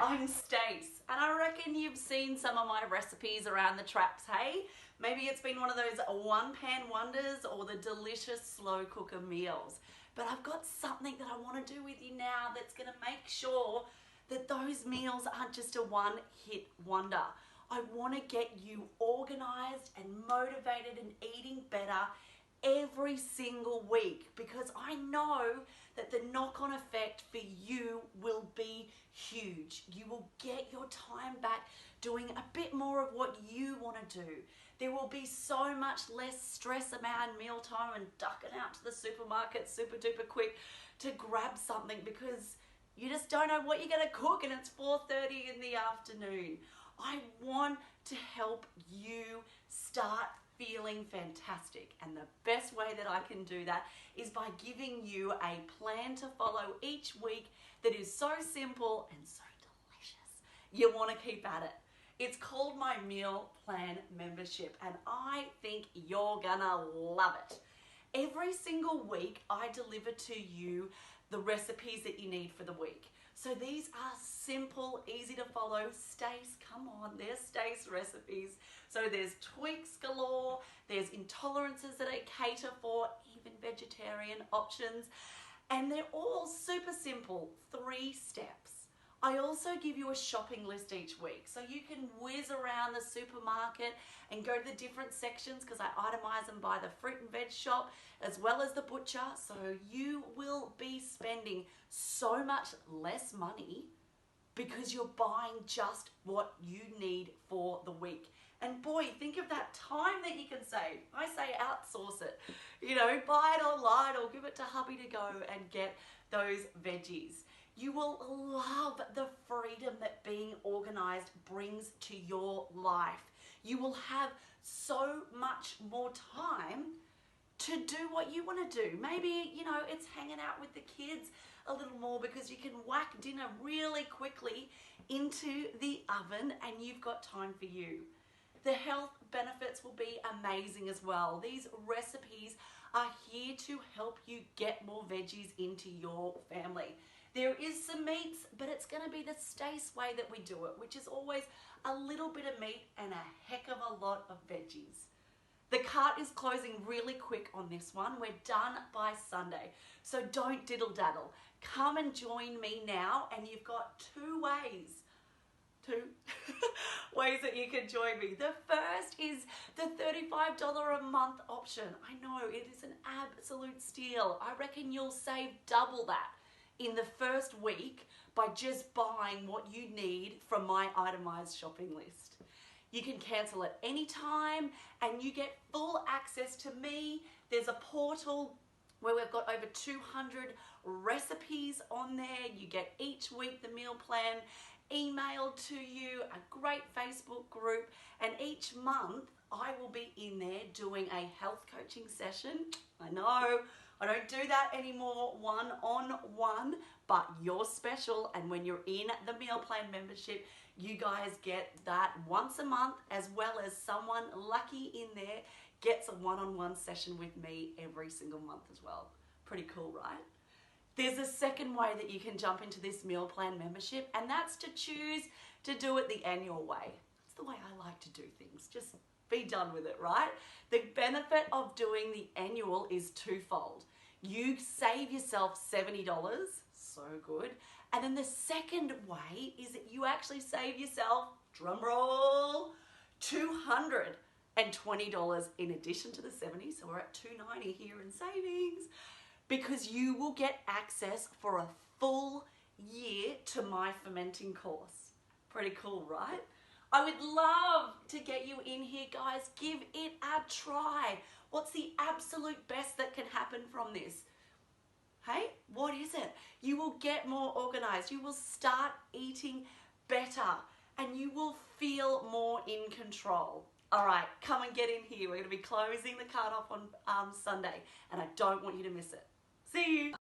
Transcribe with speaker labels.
Speaker 1: I'm Stace, and I reckon you've seen some of my recipes around the traps, hey? Maybe it's been one of those one-pan wonders or the delicious slow cooker meals. But I've got something that I want to do with you now that's going to make sure that those meals aren't just a one-hit wonder. I want to get you organized and motivated and eating better every single week, because I know that the knock-on effect for you will be huge. You will get your time back doing a bit more of what you want to do. There will be so much less stress around mealtime and ducking out to the supermarket super duper quick to grab something because you just don't know what you're going to cook and it's 4:30 in the afternoon. I want to help you start feeling fantastic, and the best way that I can do that is by giving you a plan to follow each week that is so simple and so delicious you want to keep at it. It's called my meal plan membership, and I think you're gonna love it. Every single week I deliver to you the recipes that you need for the week. So these are simple, easy to follow. Stace, come on, there's Stace recipes. So there's tweaks galore, there's intolerances that I cater for, even vegetarian options, and they're all super simple, 3 steps. I also give you a shopping list each week, so you can whiz around the supermarket and go to the different sections, because I itemize them by the fruit and veg shop as well as the butcher, so you will be spending so much less money because you're buying just what you need for the week. And boy, think of that time that you can save. I say outsource it. You know, buy it online or give it to hubby to go and get those veggies. You will love the freedom that being organized brings to your life. You will have so much more time to do what you want to do. Maybe, you know, it's hanging out with the kids a little more because you can whack dinner really quickly into the oven and you've got time for you. The health benefits will be amazing as well. These recipes are here to help you get more veggies into your family. There is some meats, but it's going to be the Stace way that we do it, which is always a little bit of meat and a heck of a lot of veggies. The cart is closing really quick on this one. We're done by Sunday, so don't diddle-daddle. Come and join me now, and you've got two ways that you can join me. The first is the $35 a month option. I know, it is an absolute steal. I reckon you'll save double that in the first week by just buying what you need from my itemized shopping list. You can cancel at any time and you get full access to me. There's a portal where we've got over 200 recipes on there. You get each week the meal plan emailed to you, a great Facebook group, and each month I will be in there doing a health coaching session. I know, I don't do that anymore one-on-one, but you're special, and when you're in the meal plan membership, you guys get that once a month, as well as someone lucky in there gets a one-on-one session with me every single month as well. Pretty cool, right? There's a second way that you can jump into this meal plan membership, and that's to choose to do it the annual way. That's the way I like to do things. Just be done with it, right? The benefit of doing the annual is twofold. You save yourself $70, so good. And then the second way is that you actually save yourself, drum roll, $220 in addition to the $70, so we're at $290 here in savings, because you will get access for a full year to my fermenting course. Pretty cool, right? I would love to get you in here, guys. Give it a try. What's the absolute best that can happen from this? Hey, what is it? You will get more organized. You will start eating better and you will feel more in control. All right, come and get in here. We're going to be closing the cart off on Sunday, and I don't want you to miss it. See you.